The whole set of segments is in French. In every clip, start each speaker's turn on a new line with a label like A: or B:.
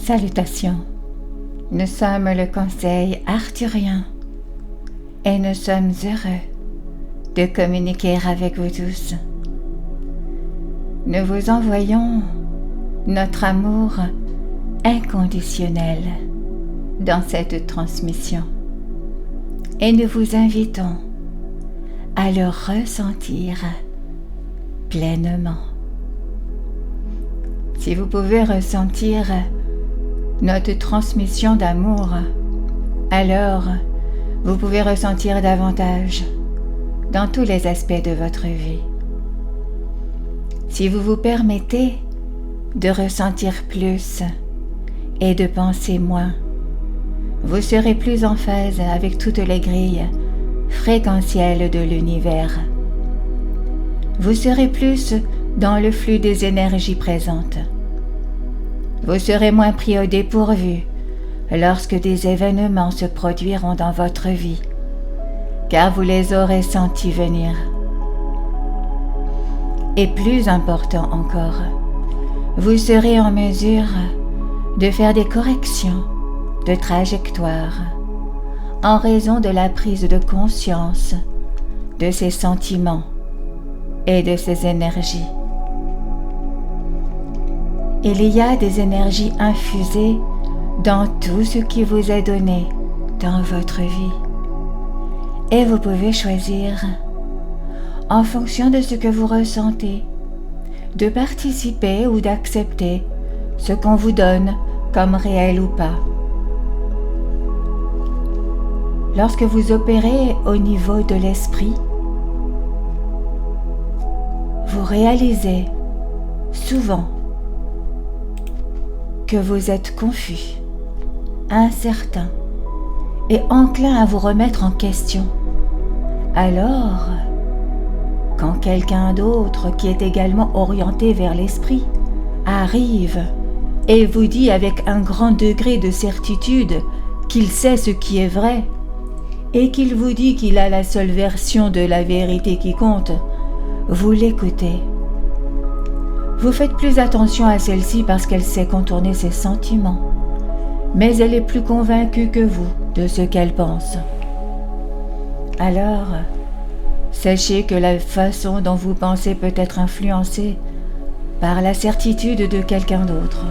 A: Salutations, nous sommes le Conseil arthurien et nous sommes heureux de communiquer avec vous tous. Nous vous envoyons notre amour inconditionnel dans cette transmission et nous vous invitons à le ressentir pleinement. Si vous pouvez ressentir notre transmission d'amour, alors vous pouvez ressentir davantage dans tous les aspects de votre vie. Si vous vous permettez de ressentir plus et de penser moins, vous serez plus en phase avec toutes les grilles fréquentielles de l'univers. Vous serez plus dans le flux des énergies présentes. Vous serez moins pris au dépourvu lorsque des événements se produiront dans votre vie, car vous les aurez sentis venir. Et plus important encore, vous serez en mesure de faire des corrections de trajectoire en raison de la prise de conscience de ces sentiments et de ces énergies. Il y a des énergies infusées dans tout ce qui vous est donné dans votre vie. Et vous pouvez choisir, en fonction de ce que vous ressentez, de participer ou d'accepter ce qu'on vous donne comme réel ou pas. Lorsque vous opérez au niveau de l'esprit, vous réalisez souvent que vous êtes confus, incertain et enclin à vous remettre en question. Alors, quand quelqu'un d'autre qui est également orienté vers l'esprit arrive et vous dit avec un grand degré de certitude qu'il sait ce qui est vrai et qu'il vous dit qu'il a la seule version de la vérité qui compte, vous l'écoutez. Vous faites plus attention à celle-ci parce qu'elle sait contourner ses sentiments, mais elle est plus convaincue que vous de ce qu'elle pense. Alors, sachez que la façon dont vous pensez peut être influencée par la certitude de quelqu'un d'autre,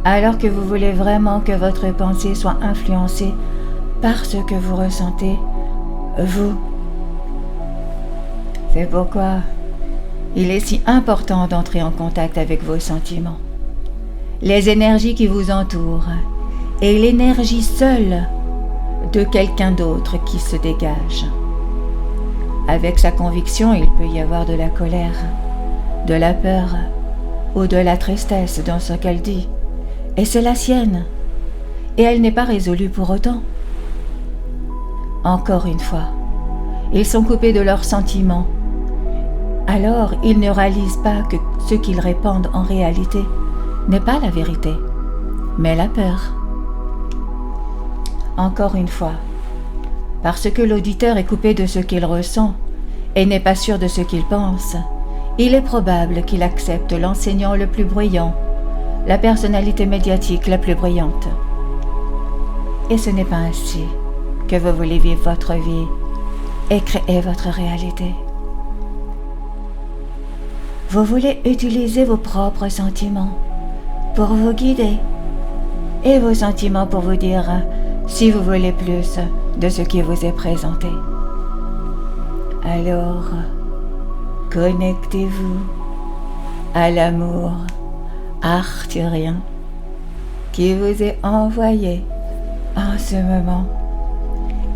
A: alors que vous voulez vraiment que votre pensée soit influencée par ce que vous ressentez, vous. C'est pourquoi il est si important d'entrer en contact avec vos sentiments, les énergies qui vous entourent et l'énergie seule de quelqu'un d'autre qui se dégage. Avec sa conviction, il peut y avoir de la colère, de la peur ou de la tristesse dans ce qu'elle dit, et c'est la sienne, et elle n'est pas résolue pour autant. Encore une fois, ils sont coupés de leurs sentiments. Alors, ils ne réalisent pas que ce qu'ils répandent en réalité n'est pas la vérité, mais la peur. Encore une fois, parce que l'auditeur est coupé de ce qu'il ressent et n'est pas sûr de ce qu'il pense, il est probable qu'il accepte l'enseignant le plus bruyant, la personnalité médiatique la plus brillante. Et ce n'est pas ainsi que vous voulez vivre votre vie et créer votre réalité. Vous voulez utiliser vos propres sentiments pour vous guider et vos sentiments pour vous dire si vous voulez plus de ce qui vous est présenté. Alors, connectez-vous à l'amour arthurien qui vous est envoyé en ce moment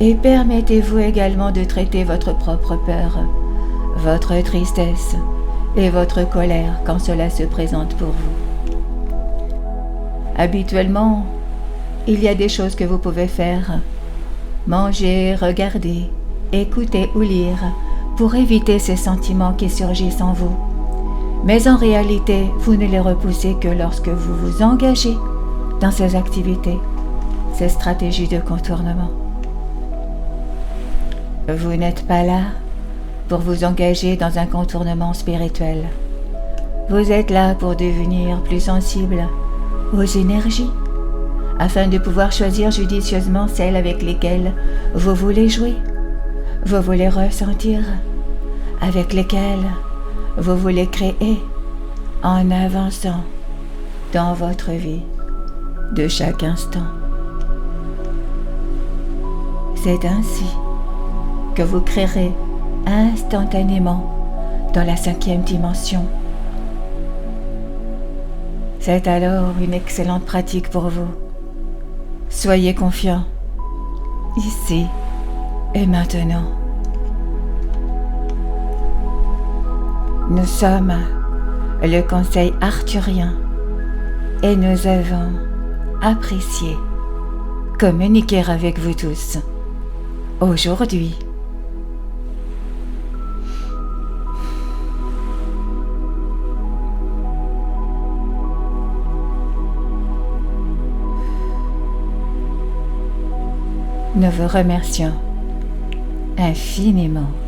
A: et permettez-vous également de traiter votre propre peur, votre tristesse et votre colère quand cela se présente pour vous. Habituellement, il y a des choses que vous pouvez faire, manger, regarder, écouter ou lire pour éviter ces sentiments qui surgissent en vous. Mais en réalité, vous ne les repoussez que lorsque vous vous engagez dans ces activités, ces stratégies de contournement. Vous n'êtes pas là pour vous engager dans un contournement spirituel. Vous êtes là pour devenir plus sensible aux énergies, afin de pouvoir choisir judicieusement celles avec lesquelles vous voulez jouer, vous voulez ressentir, avec lesquelles vous voulez créer en avançant dans votre vie de chaque instant. C'est ainsi que vous créerez instantanément dans la 5e dimension. C'est alors une excellente pratique pour vous. Soyez confiants, ici et maintenant. Nous sommes le conseil arthurien et nous avons apprécié communiquer avec vous tous aujourd'hui. Nous vous remercions infiniment.